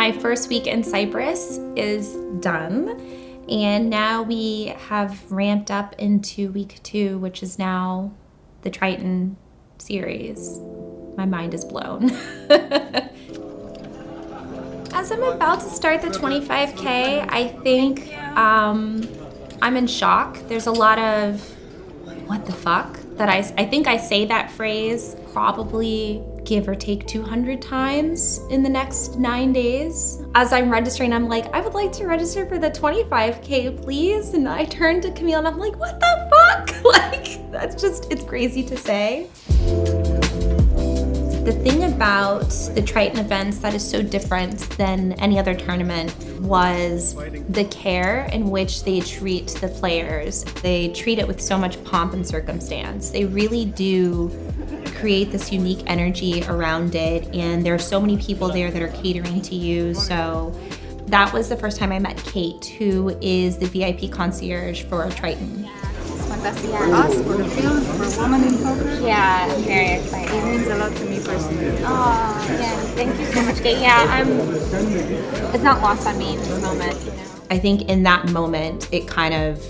my first week in Cyprus is done, and now we have ramped up into week 2, which is now the Triton Series. My mind is blown. As I'm about to start the 25K, I think I'm in shock. There's a lot of what the fuck that I think I say that phrase probably give or take 200 times in the next 9 days. As I'm registering, I'm like, I would like to register for the 25K, please. And I turned to Camille and I'm like, what the fuck? Like, that's just, it's crazy to say. The thing about the Triton events that is so different than any other tournament was the care in which they treat the players. They treat it with so much pomp and circumstance. They really do create this unique energy around it, and there are so many people there that are catering to you. So that was the first time I met Kate, who is the VIP concierge for Triton. Fantastic for us, for the field, for women in poker. Yeah, very exciting. It means a lot to me personally. Oh, yeah, thank you so much, Kate. Yeah, it's not lost on me in this moment. You know? I think in that moment, it kind of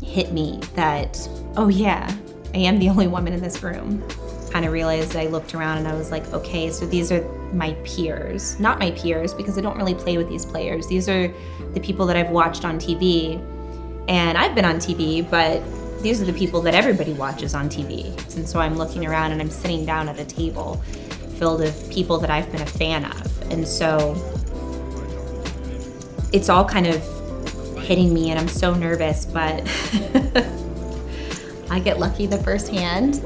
hit me that, oh yeah, I am the only woman in this room. Kind of realized, I looked around and I was like, okay, so these are my peers. Not my peers, because I don't really play with these players. These are the people that I've watched on TV. And I've been on TV, but these are the people that everybody watches on TV. And so I'm looking around and I'm sitting down at a table filled with people that I've been a fan of. And so it's all kind of hitting me and I'm so nervous, but I get lucky the first hand.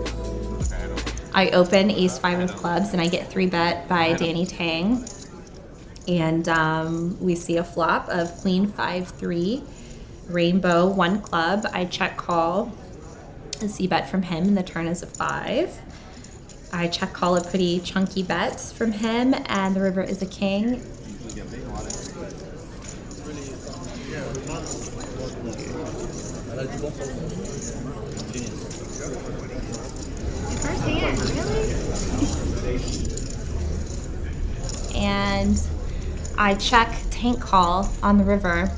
I open ace-5 of clubs and I get 3-bet by Danny Tang. And we see a flop of queen 5-3. Rainbow, 1 club. I check call a c-bet from him, and the turn is a 5. I check call a pretty chunky bet from him, and the river is a king. First hand, really? And I check tank call on the river.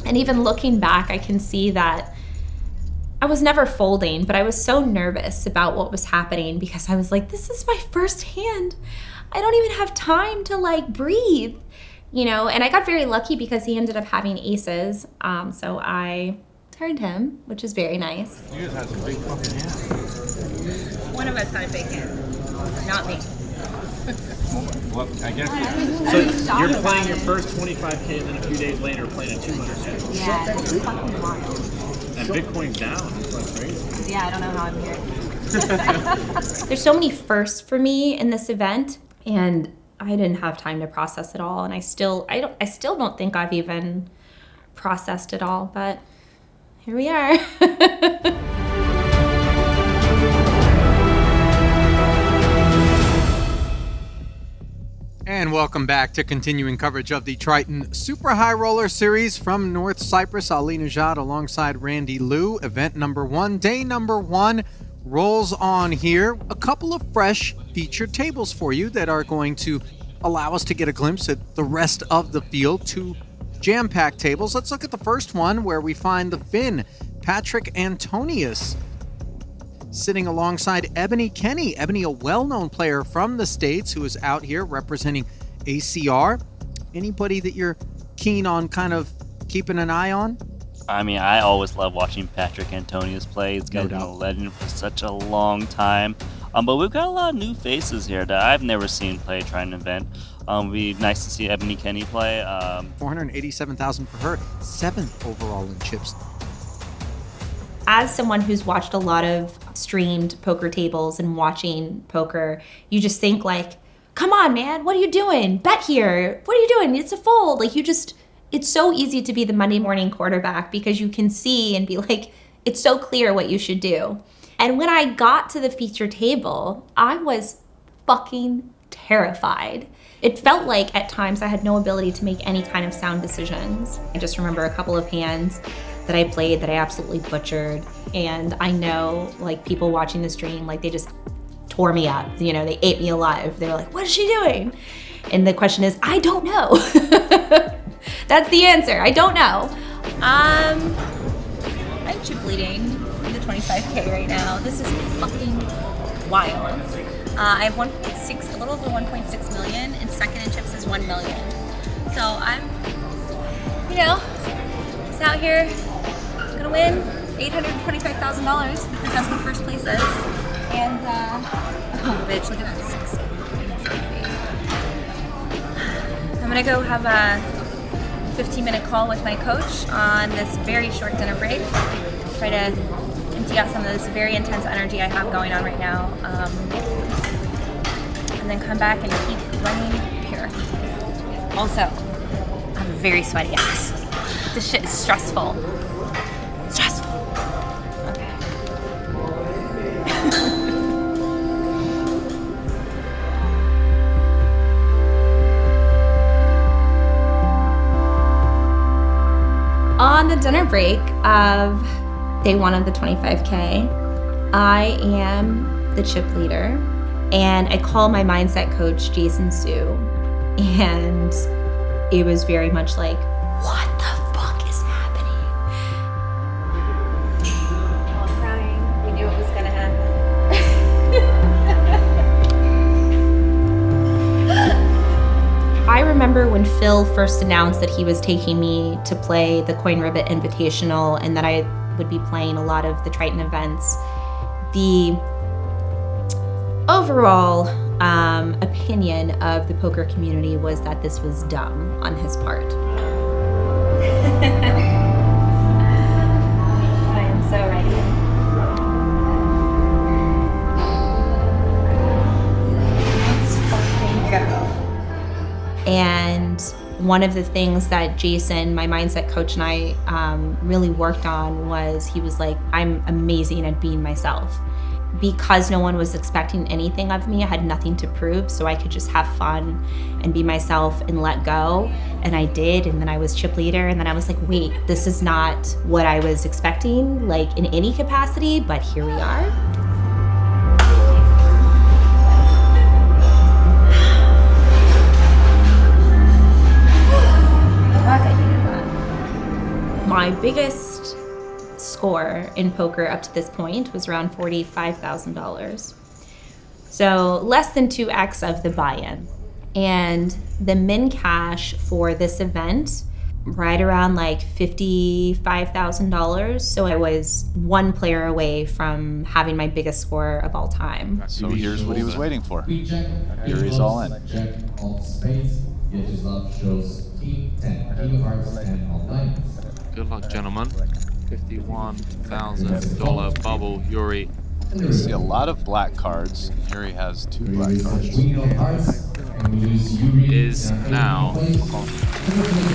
And even looking back, I can see that I was never folding, but I was so nervous about what was happening because I was like, this is my first hand. I don't even have time to like breathe, you know? And I got very lucky because he ended up having aces. So I turned him, which is very nice. You guys had some big fucking hands. One of us had a big hand, not me. Well, I guess. So you're playing your first 25K, and then a few days later playing a 200K. Yeah, it's fucking wild. And Bitcoin's down. It's like crazy. Yeah, I don't know how I'm here. There's so many firsts for me in this event, and I didn't have time to process it all. And I still don't think I've even processed it all. But here we are. And welcome back to continuing coverage of the Triton Super High Roller Series from North Cyprus. Ali Najad alongside Randy Liu. Event number 1, day number 1 rolls on here. A couple of fresh featured tables for you that are going to allow us to get a glimpse at the rest of the field. 2 jam-packed tables. Let's look at the first one where we find the Finn, Patrick Antonius, sitting alongside Ebony Kenney. Ebony, a well-known player from the States who is out here representing ACR. Anybody that you're keen on kind of keeping an eye on? I mean, I always love watching Patrick Antonius play. He's been a legend for such a long time. But we've got a lot of new faces here that I've never seen play a Triton event. It'd be nice to see Ebony Kenney play. 487,000 for her, 7th overall in chips. As someone who's watched a lot of streamed poker tables and watching poker, you just think like, come on, man, what are you doing? Bet here. What are you doing? It's a fold. Like it's so easy to be the Monday morning quarterback because you can see and be like, it's so clear what you should do. And when I got to the feature table, I was fucking terrified. It felt like at times I had no ability to make any kind of sound decisions. I just remember a couple of hands that I played that I absolutely butchered. And I know like people watching the stream, like they just tore me up. You know, they ate me alive. They were like, what is she doing? And the question is, I don't know. That's the answer. I don't know. I'm chip leading the 25K right now. This is fucking wild. I have 1.6, a little over 1.6 million, and second in chips is 1 million. So I'm, just out here, gonna win $825,000 because that's what first place is. And, oh bitch, look at that 6 trophy. I'm gonna go have a 15-minute call with my coach on this very short dinner break. Try to empty out some of this very intense energy I have going on right now. And then come back and keep running pure. Also, I have a very sweaty ass. This shit is stressful. Stressful. Okay. On the dinner break of day 1 of the 25K, I am the chip leader, and I call my mindset coach, Jason Sue, and it was very much like, what the fuck is happening? All crying. We knew it was gonna happen. I remember when Phil first announced that he was taking me to play the Coin Ribbit Invitational and that I would be playing a lot of the Triton events. The overall opinion of the poker community was that this was dumb on his part. I am so ready. Let's fucking go. And one of the things that Jason, my mindset coach, and I really worked on was he was like, I'm amazing at being myself. Because no one was expecting anything of me, I had nothing to prove, so I could just have fun and be myself and let go. And I did, and then I was chip leader, and then I was like, wait, this is not what I was expecting, like in any capacity, but here we are. My biggest score in poker up to this point was around $45,000. So less than 2x of the buy-in. And the min cash for this event, right around like $55,000. So I was one player away from having my biggest score of all time. So here's what he was waiting for. Here he's all in. Jack of spades, Vyacheslav shows king 10, king of hearts, and all diamonds. Good luck, gentlemen. $51,000 bubble, Yuri. You see a lot of black cards. Yuri has 2 black cards. Queen of hearts, and we use Yuri. Is now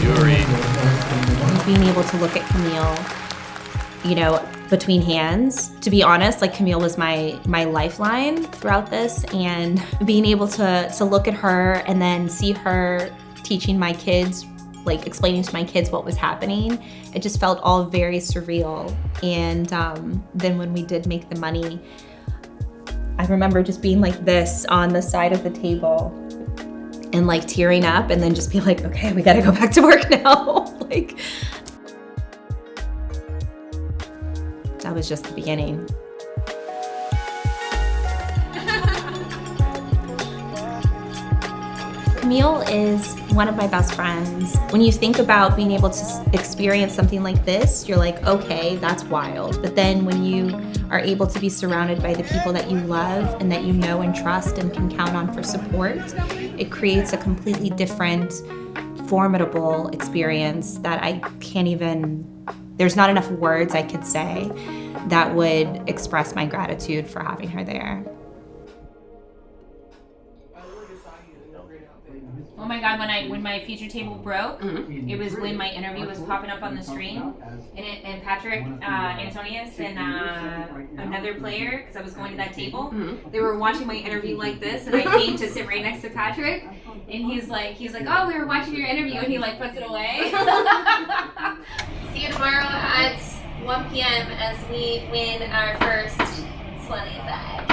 Yuri. Being able to look at Camille, between hands, to be honest, like Camille was my lifeline throughout this, and being able to look at her and then see her teaching my kids, like explaining to my kids what was happening, it just felt all very surreal. And then when we did make the money, I remember just being like this on the side of the table and like tearing up, and then just be like, okay, we gotta go back to work now. Like, that was just the beginning. Camille is one of my best friends. When you think about being able to experience something like this, you're like, okay, that's wild. But then when you are able to be surrounded by the people that you love and that you know and trust and can count on for support, it creates a completely different, formidable experience that I can't even, there's not enough words I could say that would express my gratitude for having her there. Oh my God, when my feature table broke, it was when my interview was popping up on the stream, and Patrick Antonius and another player, because I was going to that table, they were watching my interview like this, and I came to sit right next to Patrick, and he's like, oh, we were watching your interview, and he like puts it away. See you tomorrow at 1 p.m. as we win our first 25K.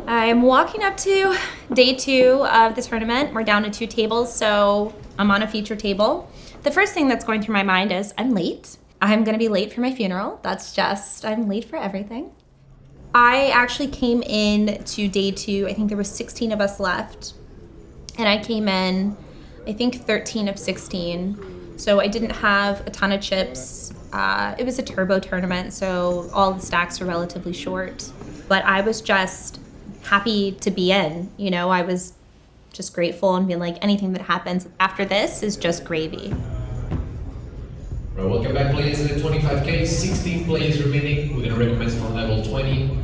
I'm walking up to day 2 of the tournament. We're down to 2 tables, so I'm on a feature table. The first thing that's going through my mind is I'm late. I'm gonna be late for my funeral. That's just, I'm late for everything. I actually came in to day 2, I think there was 16 of us left. And I came in, I think 13 of 16. So I didn't have a ton of chips. It was a turbo tournament, so all the stacks are relatively short. But I was just happy to be in. You know, I was just grateful and being like, anything that happens after this is just gravy. Right, welcome back, players, to the 25K. 16 players remaining. We're going to recommence from level 20.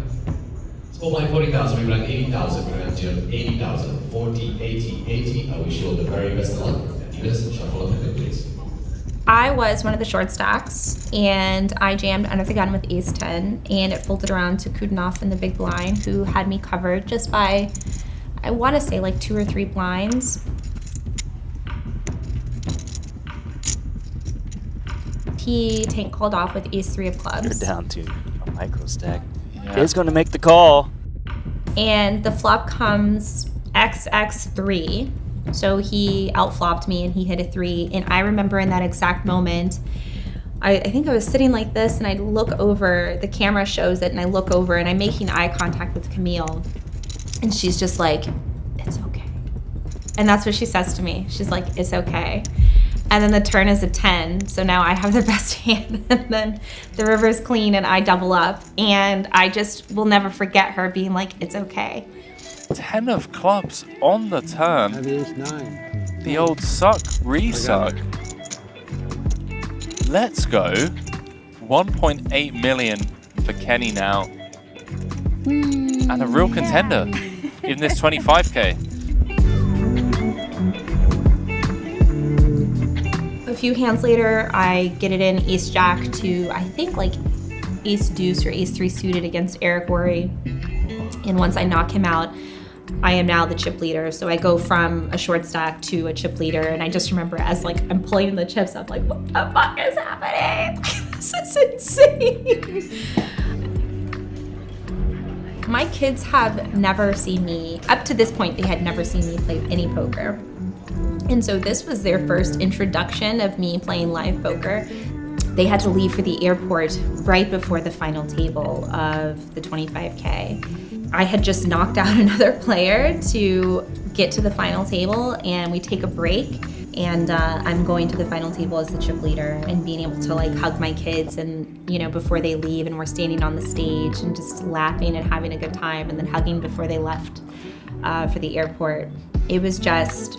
Small blind 40,000, maybe like 80,000. We're going to jump 80,000, 40, 80, 80. I wish you all the very best of luck. Adidas, shuffle up a bit, please. I was one of the short stacks, and I jammed under the gun with ace 10, and it folded around to Kudanov in the big blind, who had me covered just by, I want to say, like 2 or 3 blinds. He tank called off with ace 3 of clubs. You're down to a micro stack. Yeah. He's going to make the call. And the flop comes XX3. So he outflopped me and he hit a 3. And I remember in that exact moment, I think I was sitting like this and I look over, the camera shows it, and I look over and I'm making eye contact with Camille. And she's just like, it's okay. And that's what she says to me. She's like, it's okay. And then the turn is a 10. So now I have the best hand. And then the river's clean and I double up. And I just will never forget her being like, it's okay. 10 of clubs on the turn. The old suck, re-suck. Let's go. 1.8 million for Kenny now. And a real contender in this 25K. A few hands later, I get it in ace jack to, I think, like ace deuce or ace 3 suited against Eric Worre. And once I knock him out, I am now the chip leader. So I go from a short stack to a chip leader. And I just remember as like I'm pulling the chips, I'm like, what the fuck is happening? This is insane. My kids have never seen me, up to this point, they had never seen me play any poker. And so this was their first introduction of me playing live poker. They had to leave for the airport right before the final table of the 25K. I had just knocked out another player to get to the final table, and we take a break, and I'm going to the final table as the chip leader and being able to like hug my kids and, you know, before they leave, and we're standing on the stage and just laughing and having a good time, and then hugging before they left for the airport. It was just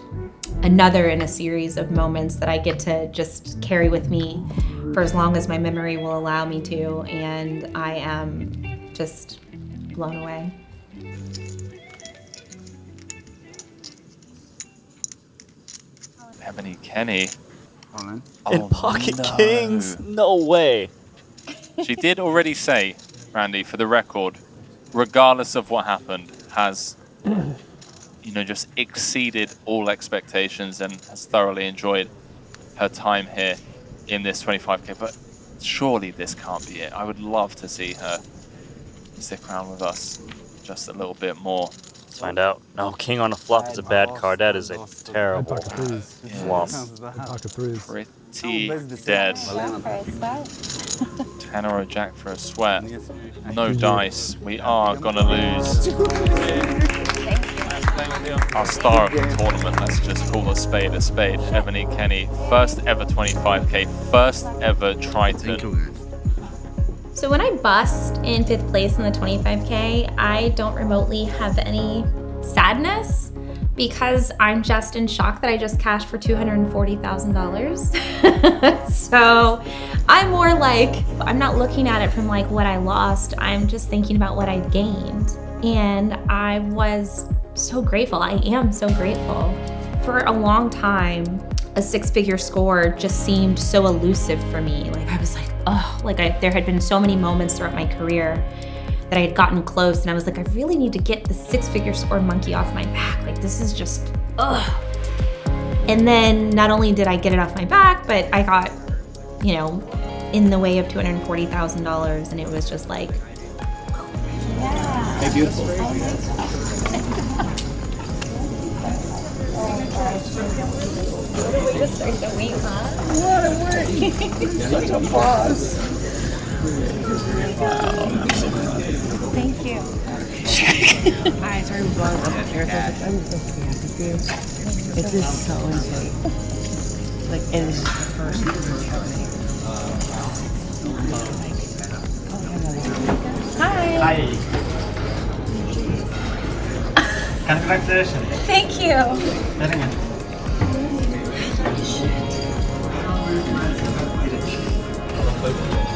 another in a series of moments that I get to just carry with me for as long as my memory will allow me to, and I am just blown away. Ebony Kenney. In pocket kings? No way. She did already say, Randy, for the record, regardless of what happened, has, you know, just exceeded all expectations and has thoroughly enjoyed her time here in this 25K. But surely this can't be it. I would love to see her stick around with us just a little bit more. Let's find out. No, king on a flop is a bad card. That is a terrible flop. Pretty dead. 10 or a jack for a sweat. No dice. We are gonna lose our star of the tournament. Let's just call a spade a spade. Ebony Kenney, first ever 25K, first ever Triton. So when I bust in 5th place in the 25K, I don't remotely have any sadness because I'm just in shock that I just cashed for $240,000. So I'm more like, I'm not looking at it from like what I lost. I'm just thinking about what I gained. And I was so grateful. I am so grateful. For a long time, a 6-figure score just seemed so elusive for me. Like I was like, oh, like there had been so many moments throughout my career that I had gotten close, and I was like, I really need to get the 6-figure score monkey off my back. Like this is just, ugh. And then not only did I get it off my back, but I got, you know, in the way of $240,000, and it was just like, Hey, beautiful. Way to start the week, huh? What a work! Such a boss. Thank you. Hi, sorry we brought up here. It's just so insane. Like, and this is the first Hi. Congratulations. Thank you. Very good.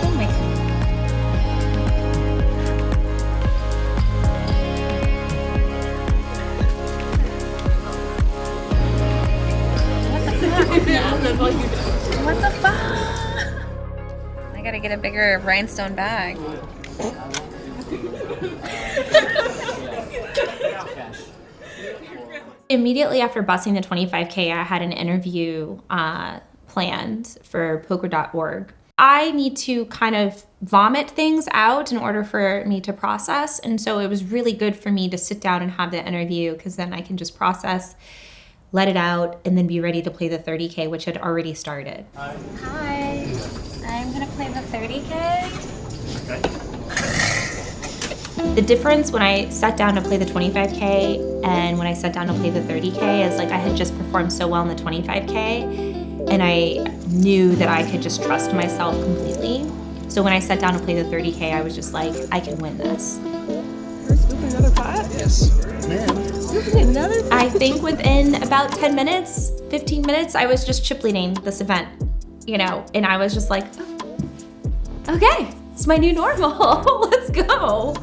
Oh my God. What the fuck? I gotta get a bigger rhinestone bag. Immediately after busting the 25K, I had an interview planned for poker.org. I need to kind of vomit things out in order for me to process. And so it was really good for me to sit down and have the interview, because then I can just process, let it out, and then be ready to play the 30K, which had already started. Hi. I'm gonna play the 30K. The difference when I sat down to play the 25K and when I sat down to play the 30K is like I had just performed so well in the 25K, and I knew that I could just trust myself completely. So when I sat down to play the 30K, I was just like, I can win this. We're scooping another pot? Yes. Man, scooping another pot? I think within about 10 minutes, 15 minutes, I was just chip leading this event, you know, and I was just like, okay, it's my new normal. Let's go.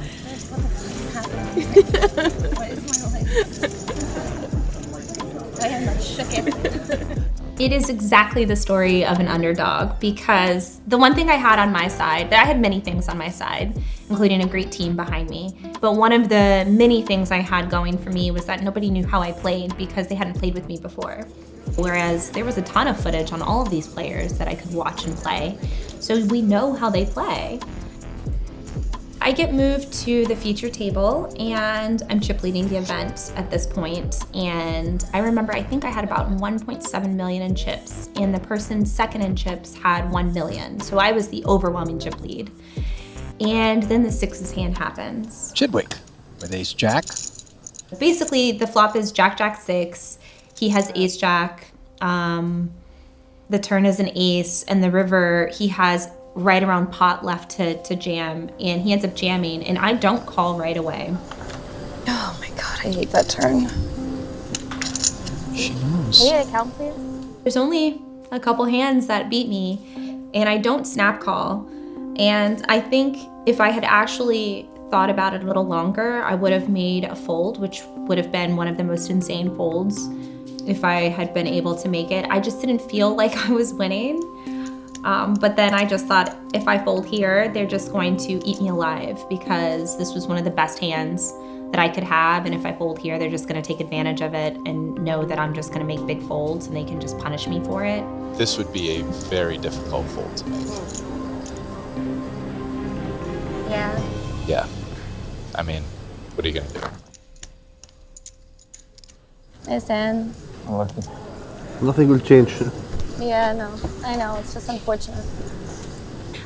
I am not shooken. It is exactly the story of an underdog, because the one thing I had on my side, I had many things on my side, including a great team behind me, but one of the many things I had going for me was that nobody knew how I played because they hadn't played with me before. Whereas there was a ton of footage on all of these players that I could watch and play, so we know how they play. I get moved to the feature table and I'm chip leading the event at this point. And I remember, I think I had about 1.7 million in chips, and the person second in chips had 1 million. So I was the overwhelming chip lead. And then the sixes hand happens. Chidwick with ace jack. Basically, the flop is Jack, Jack, 6. He has ace, Jack. The turn is an ace, and the river, he has right around pot left to jam, and he ends up jamming, and I don't call right away. Oh my God, I hate that turn. She knows. Can you count, please? There's only a couple hands that beat me, and I don't snap call. And I think if I had actually thought about it a little longer, I would have made a fold, which would have been one of the most insane folds if I had been able to make it. I just didn't feel like I was winning. But then I just thought, if I fold here, they're just going to eat me alive, because this was one of the best hands that I could have. And if I fold here, they're just going to take advantage of it and know that I'm just going to make big folds and they can just punish me for it. This would be a very difficult fold to make. Yeah. Yeah. I mean, what are you going to do? It's in. Nothing will change. Yeah, no. I know. It's just unfortunate.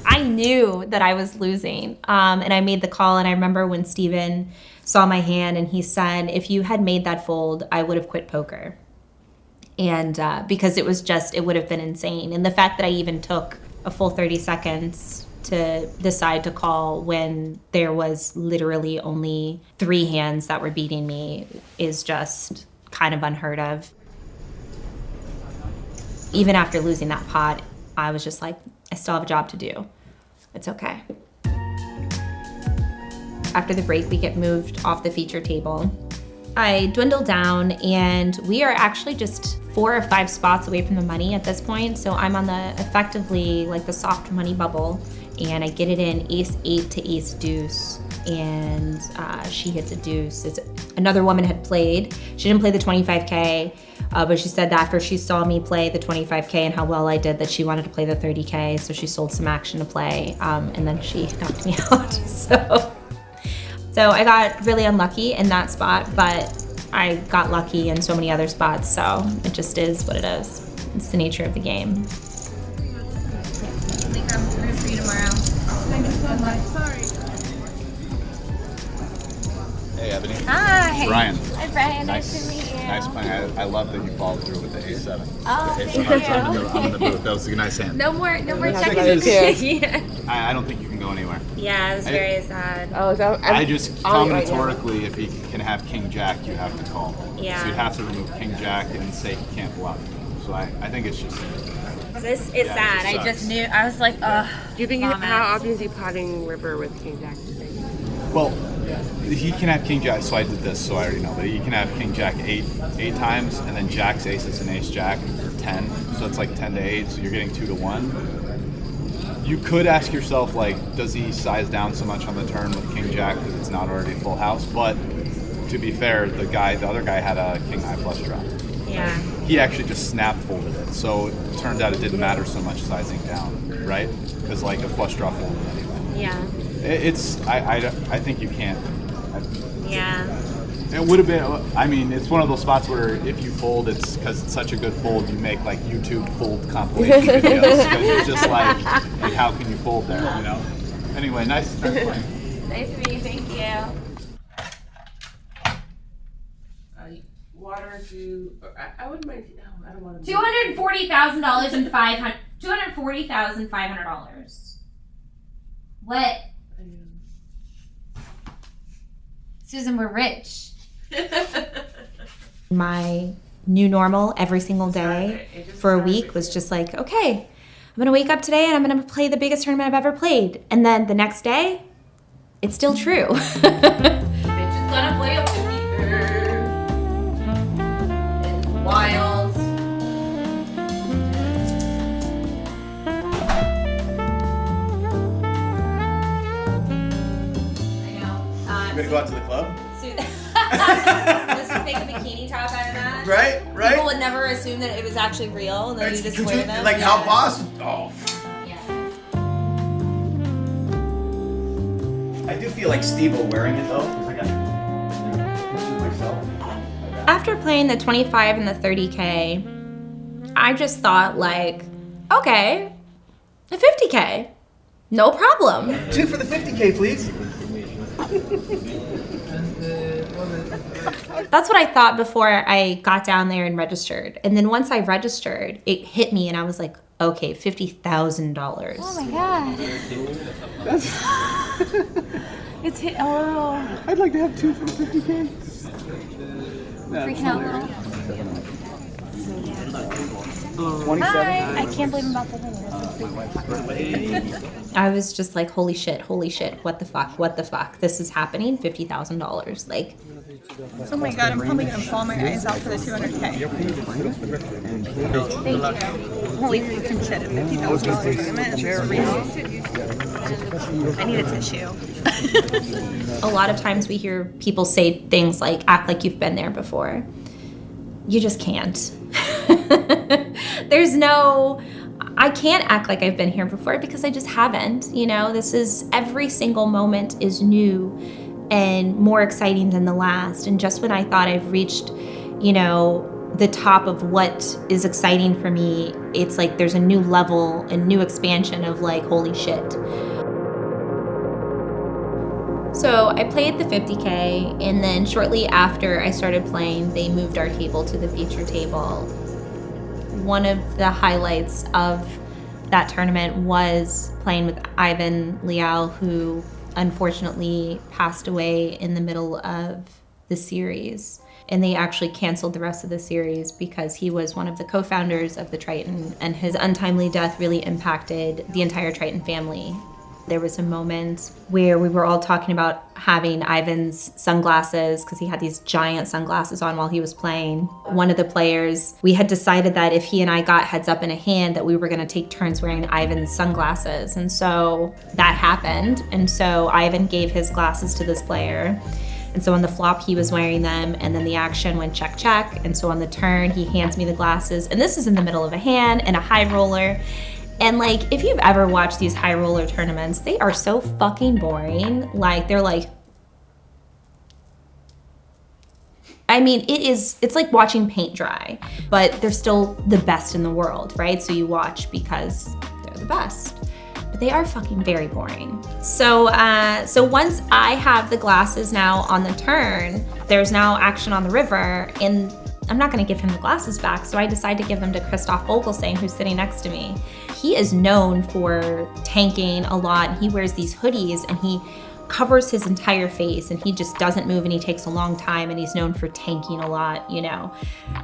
I knew that I was losing, and I made the call. And I remember when Steven saw my hand and he said, if you had made that fold, I would have quit poker. And because it was just, it would have been insane. And the fact that I even took a full 30 seconds to decide to call when there was literally only 3 hands that were beating me is just kind of unheard of. Even after losing that pot, I was just like, I still have a job to do. It's okay. After the break, we get moved off the feature table. I dwindle down, and we are actually just 4 or 5 spots away from the money at this point. So I'm on the effectively like the soft money bubble, and I get it in ace 8 to ace deuce, and she hits a deuce. Another woman had played. She didn't play the 25K. But she said that after she saw me play the 25K and how well I did, that she wanted to play the 30K, so she sold some action to play, and then she knocked me out. So I got really unlucky in that spot, but I got lucky in so many other spots, so it just is what it is. It's the nature of the game. I think I'm through for you tomorrow. Thank you so much. Sorry. Hey, Ebony. Hi. Brian. Hi, Brian. Nice to meet you. Nice playing. I love that you followed through with the A7. Oh, The A7. thank I'm in the booth. That was a nice hand. No more checking. I don't think you can go anywhere. Yeah, it was very sad. Oh, is that, I just combinatorically, if he can have King Jack, you have to call. Yeah. So you have to remove King Jack and say he can't bluff. So I think it's just. This is sad. I just knew. I was like, ugh. Do you think how often is he potting river with King Jack? Well, he can have King Jack, so I did this, so I already know. But he can have King Jack eight times, and then Jack's aces and Ace Jack for 10. So it's like 10 to 8, so you're getting 2 to 1. You could ask yourself, like, does he size down so much on the turn with King Jack because it's not already a full house? But to be fair, the other guy had a King High flush draw. Yeah. He actually just snap folded it, so it turned out it didn't matter so much sizing down, right? Because like a flush draw folded anyway. Yeah. I think you can't. Yeah. It would have been. I mean, it's one of those spots where if you fold, it's because it's such a good fold. You make like YouTube fold compilation videos because you're just like, how can you fold there? You know. Anyway, nice playing. Nice to meet you. Thank you. Water to. I wouldn't mind. No, I don't want to. $240,000 and $240,500. What? Susan, we're rich. My new normal every single day for a week was just like, okay, I'm gonna wake up today and I'm gonna play the biggest tournament I've ever played. And then the next day, it's still true. Bitch is gonna play a poker. It's wild. You gonna go out to the club? Let's just make a bikini top out of that. Right? People would never assume that it was actually real, and then you just wear them. Like how boss? Oh. I do feel like Steve wearing it though. I got myself. After playing the 25 and the 30K, I just thought like, okay, the 50K, no problem. 2 for the 50K, please. That's what I thought before I got down there and registered. And then once I registered, it hit me and I was like, okay, $50,000. Oh my god. It's hit. Oh. I'd like to have 2 for the 50K. Freaking out a little. 27. Hi. I can't believe I'm about to win. I was just like, holy shit, what the fuck, this is happening, $50,000, like. Oh my god, I'm probably gonna fall my eyes out for the 200K. Thank you. Holy fucking shit, $50,000 tournament. I need a tissue. A lot of times we hear people say things like, act like you've been there before. You just can't. I can't act like I've been here before because I just haven't, you know? Every single moment is new and more exciting than the last. And just when I thought I've reached, the top of what is exciting for me, it's like there's a new level and new expansion of like, holy shit. So I played the 50K, and then shortly after I started playing, they moved our table to the feature table. One of the highlights of that tournament was playing with Ivan Liao, who unfortunately passed away in the middle of the series. And they actually canceled the rest of the series because he was one of the co-founders of the Triton, and his untimely death really impacted the entire Triton family. There was a moment where we were all talking about having Ivan's sunglasses, because he had these giant sunglasses on while he was playing. One of the players, we had decided that if he and I got heads up in a hand, that we were gonna take turns wearing Ivan's sunglasses. And so that happened. And so Ivan gave his glasses to this player. And so on the flop, he was wearing them, and then the action went check, check. And so on the turn, he hands me the glasses. And this is in the middle of a hand and a high roller. And like, if you've ever watched these high roller tournaments, they are so fucking boring. Like, they're like, I mean, it's like watching paint dry, but they're still the best in the world, right? So you watch because they're the best. But they are fucking very boring. So once I have the glasses now on the turn, there's now action on the river, and I'm not gonna give him the glasses back, so I decide to give them to Christoph Vogelsang, who's sitting next to me. He is known for tanking a lot, and he wears these hoodies, and he covers his entire face, and he just doesn't move, and he takes a long time, and he's known for tanking a lot, you know.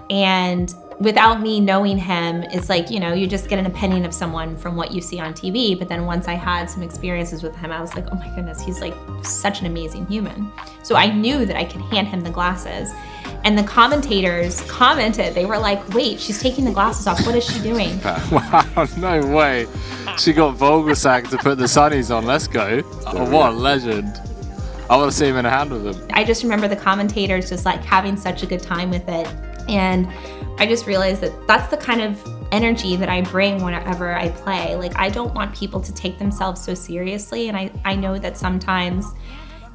And without me knowing him, it's like, you know, you just get an opinion of someone from what you see on TV. But then once I had some experiences with him, I was like, oh my goodness, he's like such an amazing human. So I knew that I could hand him the glasses. And the commentators commented, they were like, wait, she's taking the glasses off. What is she doing? Wow, no way. She got Vogelsang to put the sunnies on. Let's go. Oh, what a legend. I want to see him in a hand with them. I just remember the commentators just like having such a good time with it. And I just realized that that's the kind of energy that I bring whenever I play. Like, I don't want people to take themselves so seriously. And I know that sometimes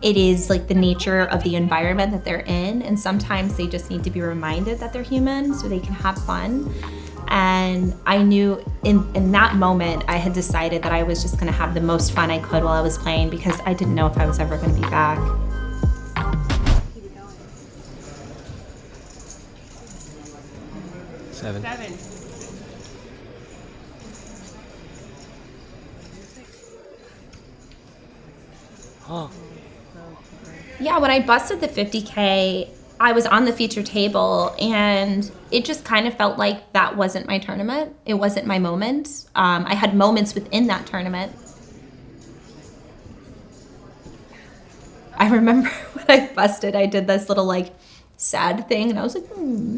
it is like the nature of the environment that they're in. And sometimes they just need to be reminded that they're human so they can have fun. And I knew in that moment, I had decided that I was just gonna have the most fun I could while I was playing, because I didn't know if I was ever gonna be back. Seven. Oh. Yeah, when I busted the 50K, I was on the feature table, and it just kind of felt like that wasn't my tournament. It wasn't my moment. I had moments within that tournament. I remember when I busted, I did this little like sad thing, and I was like,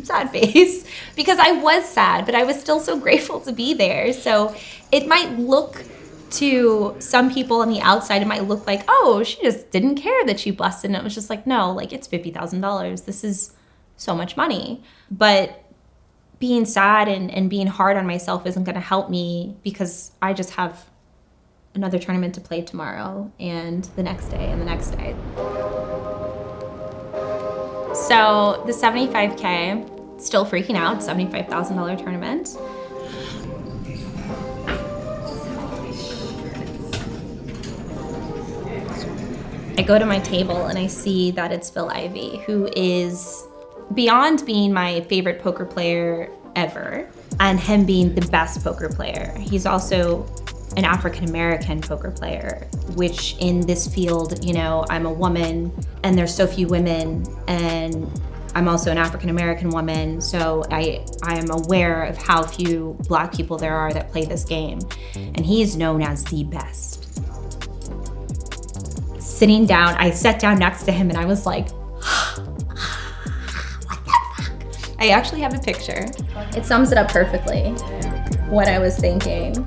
sad face, because I was sad, but I was still so grateful to be there. So it might look to some people on the outside, it might look like, oh, she just didn't care that she busted. And it was just like, no, like, it's $50,000. This is so much money. But being sad and being hard on myself isn't going to help me, because I just have another tournament to play tomorrow, and the next day, and the next day. So the 75K, still freaking out, $75,000 tournament. I go to my table and I see that it's Phil Ivey, who is beyond being my favorite poker player ever, and him being the best poker player. He's also an African-American poker player, which in this field, you know, I'm a woman and there's so few women, and I'm also an African-American woman, so I am aware of how few Black people there are that play this game. And he is known as the best. Sitting down, I sat down next to him and I was like, what the fuck? I actually have a picture. It sums it up perfectly, what I was thinking.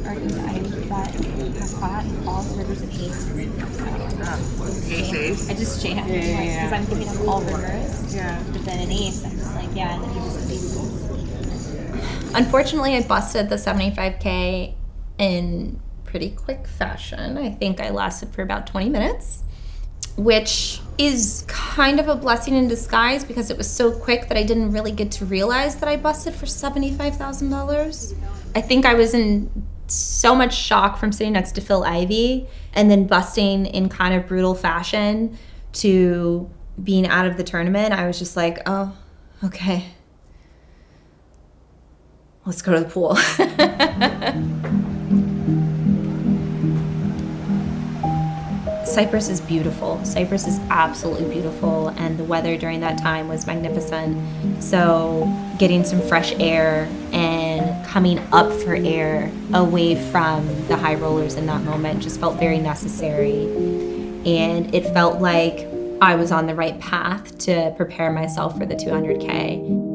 Are you guys that have caught balls, rivers, and ace? I just jammed, because I'm giving him all rivers, but then an ace, I'm just like, yeah, and then he just aces. Unfortunately, I busted the 75K in pretty quick fashion. I think I lasted for about 20 minutes, which is kind of a blessing in disguise, because it was so quick that I didn't really get to realize that I busted for $75,000. I think I was in so much shock from sitting next to Phil Ivey and then busting in kind of brutal fashion to being out of the tournament. I was just like, oh, okay. Let's go to the pool. Cyprus is beautiful. Cyprus is absolutely beautiful, and the weather during that time was magnificent. So getting some fresh air and coming up for air away from the high rollers in that moment just felt very necessary. And it felt like I was on the right path to prepare myself for the 200K.